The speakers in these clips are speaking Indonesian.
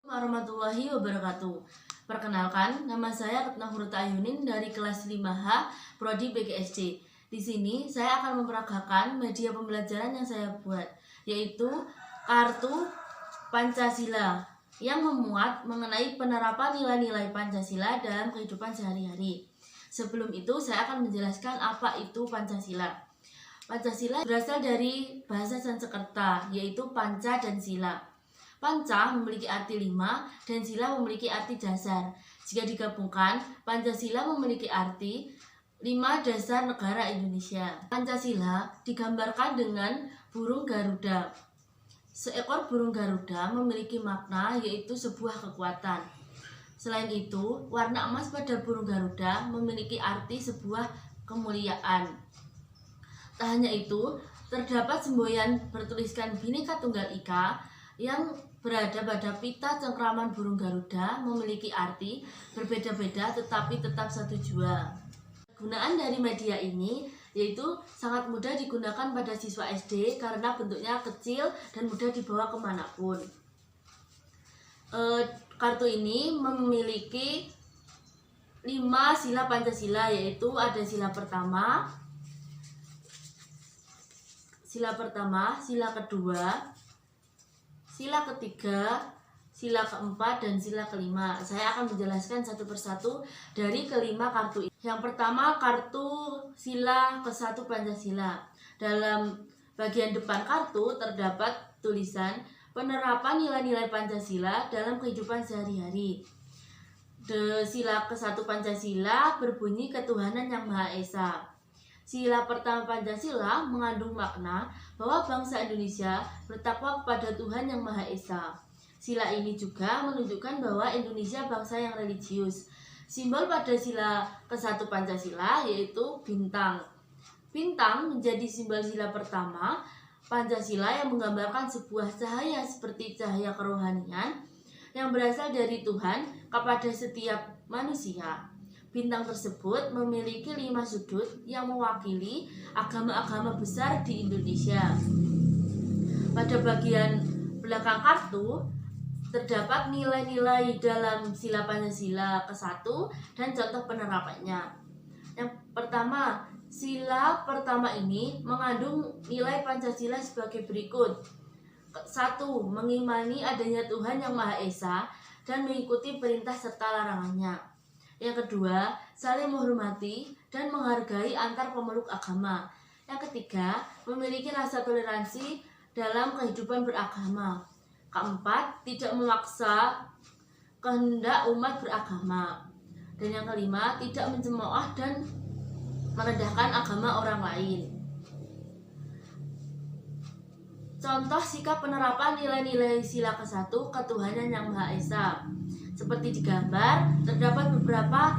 Warahmatullahi wabarakatuh. Perkenalkan, nama saya Retna Hurta Ayunin dari kelas 5H Prodi PGSD. Di sini saya akan memperagakan media pembelajaran yang saya buat, yaitu kartu Pancasila yang memuat mengenai penerapan nilai-nilai Pancasila dalam kehidupan sehari-hari. Sebelum itu, saya akan menjelaskan apa itu Pancasila. Pancasila berasal dari bahasa Sanskerta, yaitu panca dan sila. Panca memiliki arti 5 dan sila memiliki arti dasar. Jika digabungkan, Pancasila memiliki arti 5 dasar negara Indonesia. Pancasila digambarkan dengan burung Garuda. Seekor burung Garuda memiliki makna yaitu sebuah kekuatan. Selain itu, warna emas pada burung Garuda memiliki arti sebuah kemuliaan. Tak hanya itu, terdapat semboyan bertuliskan Bhinneka Tunggal Ika yang berada pada pita cengkraman burung Garuda memiliki arti berbeda-beda tetapi tetap satu jua. Gunaan dari media ini yaitu sangat mudah digunakan pada siswa SD karena bentuknya kecil dan mudah dibawa kemanapun. Kartu ini memiliki 5 sila Pancasila, yaitu ada sila pertama, sila kedua, sila ketiga, sila keempat, dan sila kelima. Saya akan menjelaskan satu persatu dari kelima kartu ini. Yang pertama, kartu sila ke-1 Pancasila. Dalam bagian depan kartu terdapat tulisan penerapan nilai-nilai Pancasila dalam kehidupan sehari-hari. Sila ke-1 Pancasila berbunyi ketuhanan yang Maha Esa. Sila pertama Pancasila mengandung makna bahwa bangsa Indonesia bertakwa kepada Tuhan yang Maha Esa. Sila ini juga menunjukkan bahwa Indonesia bangsa yang religius. Simbol pada sila ke-1 Pancasila yaitu bintang. Bintang menjadi simbol sila pertama Pancasila yang menggambarkan sebuah cahaya seperti cahaya kerohanian yang berasal dari Tuhan kepada setiap manusia. Bintang tersebut memiliki 5 sudut yang mewakili agama-agama besar di Indonesia. Pada bagian belakang kartu terdapat nilai-nilai dalam sila Pancasila ke-1 dan contoh penerapannya. Yang pertama, sila pertama ini mengandung nilai Pancasila sebagai berikut. 1. Mengimani adanya Tuhan yang Maha Esa dan mengikuti perintah serta larangannya. Yang kedua, saling menghormati dan menghargai antar pemeluk agama. Yang ketiga, memiliki rasa toleransi dalam kehidupan beragama. Keempat, tidak memaksa kehendak umat beragama. Dan yang kelima, tidak mencemooh dan merendahkan agama orang lain. Contoh sikap penerapan nilai-nilai sila ke-1 ketuhanan yang Maha Esa. Seperti digambar, terdapat beberapa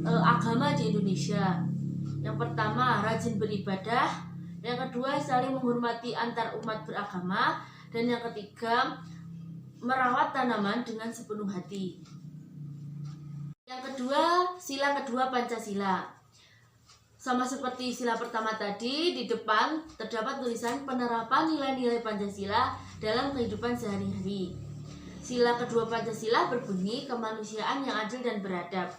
agama di Indonesia. Yang pertama, rajin beribadah. Yang kedua, saling menghormati antar umat beragama. Dan yang ketiga, merawat tanaman dengan sepenuh hati. Yang kedua, sila kedua Pancasila. Sama seperti sila pertama tadi, di depan terdapat tulisan penerapan nilai-nilai Pancasila dalam kehidupan sehari-hari. Sila kedua Pancasila berbunyi kemanusiaan yang adil dan beradab.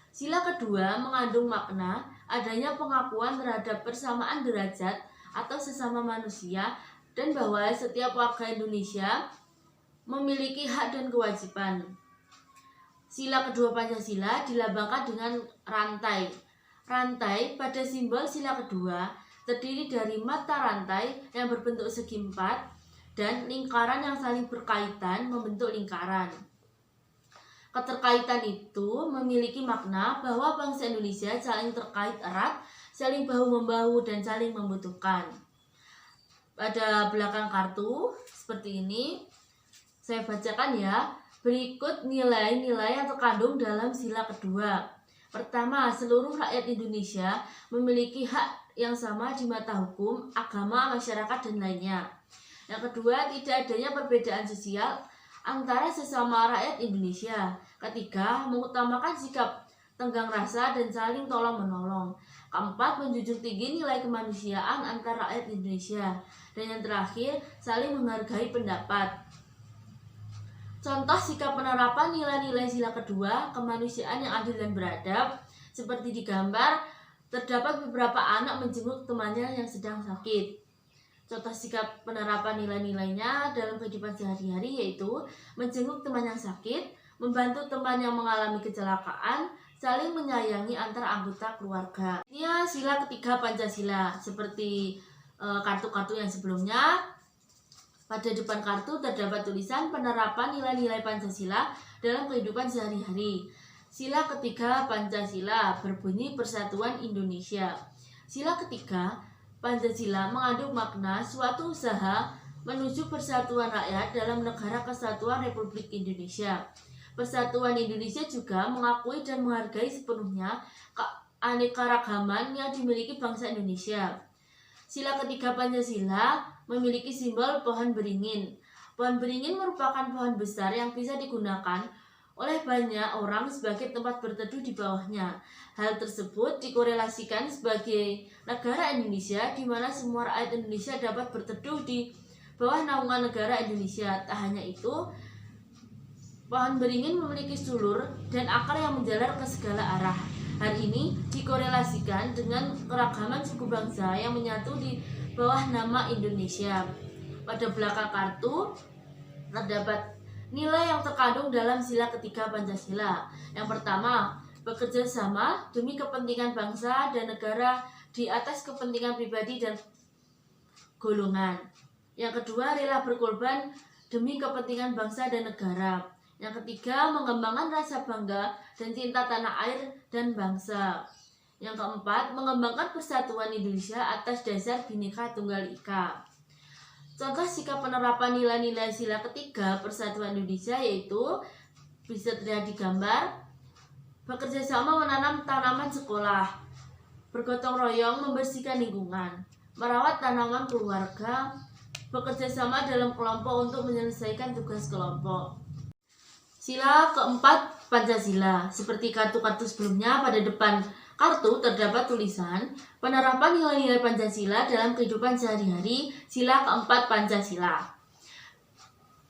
Sila kedua mengandung makna adanya pengakuan terhadap persamaan derajat atau sesama manusia dan bahwa setiap warga Indonesia memiliki hak dan kewajiban. Sila kedua Pancasila dilambangkan dengan rantai. Rantai pada simbol sila kedua terdiri dari mata rantai yang berbentuk segi empat dan lingkaran yang saling berkaitan membentuk lingkaran. Keterkaitan itu memiliki makna bahwa bangsa Indonesia saling terkait erat, saling bahu-membahu dan saling membutuhkan. Pada belakang kartu seperti ini, saya bacakan ya. Berikut nilai-nilai yang terkandung dalam sila kedua. Pertama, seluruh rakyat Indonesia memiliki hak yang sama di mata hukum, agama, masyarakat, dan lainnya. Yang kedua, tidak adanya perbedaan sosial antara sesama rakyat Indonesia. Ketiga, mengutamakan sikap tenggang rasa dan saling tolong-menolong. Keempat, menjunjung tinggi nilai kemanusiaan antara rakyat Indonesia. Dan yang terakhir, saling menghargai pendapat. Contoh sikap penerapan nilai-nilai sila kedua, kemanusiaan yang adil dan beradab, seperti di gambar, terdapat beberapa anak menjenguk temannya yang sedang sakit. Contoh sikap penerapan nilai-nilainya dalam kehidupan sehari-hari yaitu menjenguk teman yang sakit, membantu teman yang mengalami kecelakaan, saling menyayangi antar anggota keluarga. Ini sila ketiga Pancasila, seperti kartu-kartu yang sebelumnya. Pada depan kartu terdapat tulisan penerapan nilai-nilai Pancasila dalam kehidupan sehari-hari. Sila ketiga Pancasila berbunyi Persatuan Indonesia. Sila ketiga Pancasila mengandung makna suatu usaha menuju persatuan rakyat dalam negara kesatuan Republik Indonesia. Persatuan Indonesia juga mengakui dan menghargai sepenuhnya keanekaragaman yang dimiliki bangsa Indonesia. Sila ketiga Pancasila memiliki simbol pohon beringin. Pohon beringin merupakan pohon besar yang bisa digunakan oleh banyak orang sebagai tempat berteduh di bawahnya. Hal tersebut dikorelasikan sebagai negara Indonesia, di mana semua rakyat Indonesia dapat berteduh di bawah naungan negara Indonesia. Tak hanya itu, pohon beringin memiliki sulur dan akar yang menjalar ke segala arah. Hal ini dikorelasikan dengan keragaman suku bangsa yang menyatu di bawah nama Indonesia. Pada belakang kartu terdapat nilai yang terkandung dalam sila ketiga Pancasila. Yang pertama, bekerja sama demi kepentingan bangsa dan negara di atas kepentingan pribadi dan golongan. Yang kedua, rela berkorban demi kepentingan bangsa dan negara. Yang ketiga, mengembangkan rasa bangga dan cinta tanah air dan bangsa. Yang keempat, mengembangkan persatuan Indonesia atas dasar Bhinneka Tunggal Ika. Contoh sikap penerapan nilai-nilai sila ketiga Persatuan Indonesia yaitu bisa terlihat di gambar: bekerja sama menanam tanaman sekolah, bergotong royong membersihkan lingkungan, merawat tanaman keluarga, bekerja sama dalam kelompok untuk menyelesaikan tugas kelompok. Sila keempat Pancasila, seperti kartu-kartu sebelumnya, pada depan kartu terdapat tulisan penerapan nilai-nilai Pancasila dalam kehidupan sehari-hari. Sila keempat Pancasila.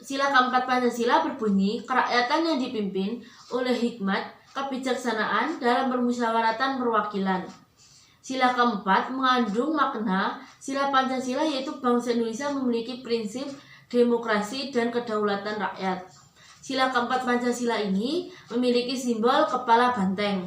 Sila keempat Pancasila berbunyi kerakyatan yang dipimpin oleh hikmat kebijaksanaan dalam permusyawaratan perwakilan. Sila keempat mengandung makna sila Pancasila yaitu bangsa Indonesia memiliki prinsip demokrasi dan kedaulatan rakyat. Sila keempat Pancasila ini memiliki simbol kepala banteng.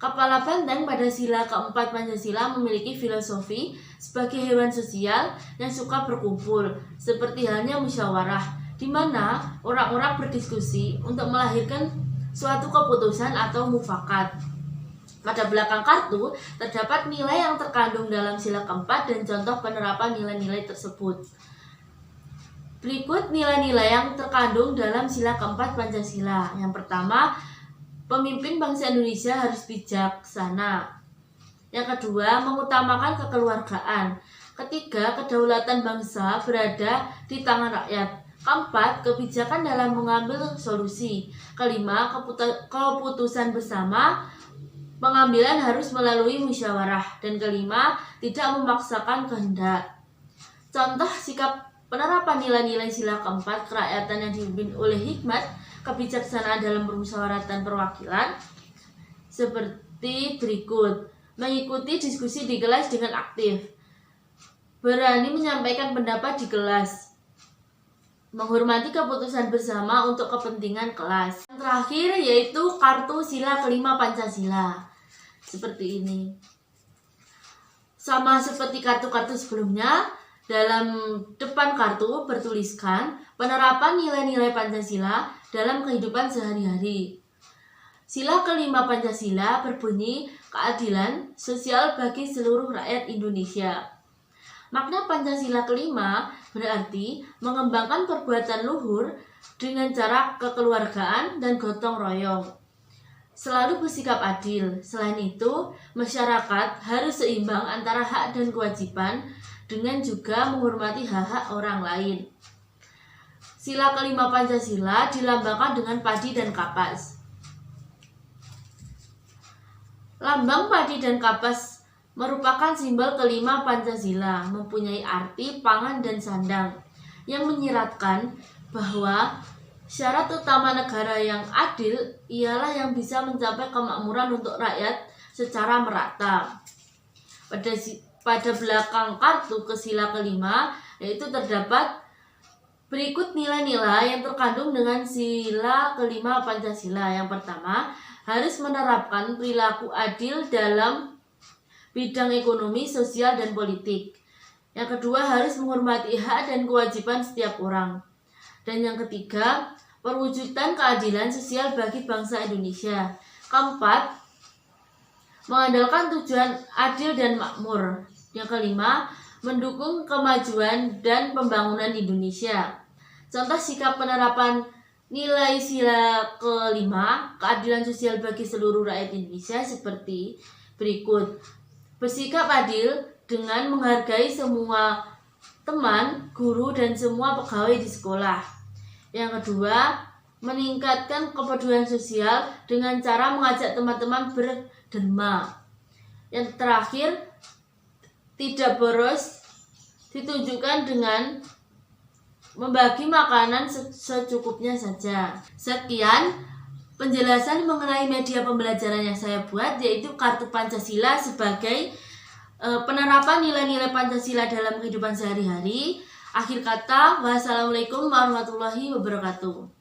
Kepala banteng pada sila keempat Pancasila memiliki filosofi sebagai hewan sosial yang suka berkumpul, seperti halnya musyawarah, di mana orang-orang berdiskusi untuk melahirkan suatu keputusan atau mufakat. Pada belakang kartu terdapat nilai yang terkandung dalam sila keempat dan contoh penerapan nilai-nilai tersebut. Berikut nilai-nilai yang terkandung dalam sila keempat Pancasila. Yang pertama, pemimpin bangsa Indonesia harus bijaksana. Yang kedua, mengutamakan kekeluargaan. Ketiga, kedaulatan bangsa berada di tangan rakyat. Keempat, kebijakan dalam mengambil solusi. Kelima, keputusan bersama. Pengambilan harus melalui musyawarah. Dan kelima, tidak memaksakan kehendak. Contoh sikap penerapan nilai-nilai sila keempat kerakyatan yang dipimpin oleh hikmat kebijaksanaan dalam permusyawaratan perwakilan seperti berikut: mengikuti diskusi di kelas dengan aktif, berani menyampaikan pendapat di kelas, menghormati keputusan bersama untuk kepentingan kelas. Yang terakhir yaitu kartu sila kelima Pancasila, seperti ini. Sama seperti kartu-kartu sebelumnya, dalam depan kartu bertuliskan penerapan nilai-nilai Pancasila dalam kehidupan sehari-hari. Sila kelima Pancasila berbunyi keadilan sosial bagi seluruh rakyat Indonesia. Makna Pancasila kelima berarti mengembangkan perbuatan luhur dengan cara kekeluargaan dan gotong royong. Selalu bersikap adil. Selain itu, masyarakat harus seimbang antara hak dan kewajiban dengan juga menghormati hak-hak orang lain. Sila kelima Pancasila dilambangkan dengan padi dan kapas. Lambang padi dan kapas merupakan simbol kelima Pancasila, mempunyai arti pangan dan sandang yang menyiratkan bahwa Syarat utama negara yang adil ialah yang bisa mencapai kemakmuran untuk rakyat secara merata. Pada belakang kartu ke sila kelima yaitu terdapat berikut nilai-nilai yang terkandung dengan sila kelima Pancasila. Yang pertama, harus menerapkan perilaku adil dalam bidang ekonomi, sosial, dan politik. Yang kedua, harus menghormati hak dan kewajiban setiap orang. Dan yang ketiga, perwujudan keadilan sosial bagi bangsa Indonesia. Keempat, mengandalkan tujuan adil dan makmur. Yang kelima, mendukung kemajuan dan pembangunan Indonesia. Contoh sikap penerapan nilai sila kelima, keadilan sosial bagi seluruh rakyat Indonesia seperti berikut. Bersikap adil dengan menghargai semua teman, guru, dan semua pegawai di sekolah. Yang kedua, meningkatkan kepedulian sosial dengan cara mengajak teman-teman berderma. Yang terakhir, tidak boros ditunjukkan dengan membagi makanan secukupnya saja. Sekian penjelasan mengenai media pembelajaran yang saya buat, yaitu kartu Pancasila sebagai penerapan nilai-nilai Pancasila dalam kehidupan sehari-hari. Akhir kata, wassalamualaikum warahmatullahi wabarakatuh.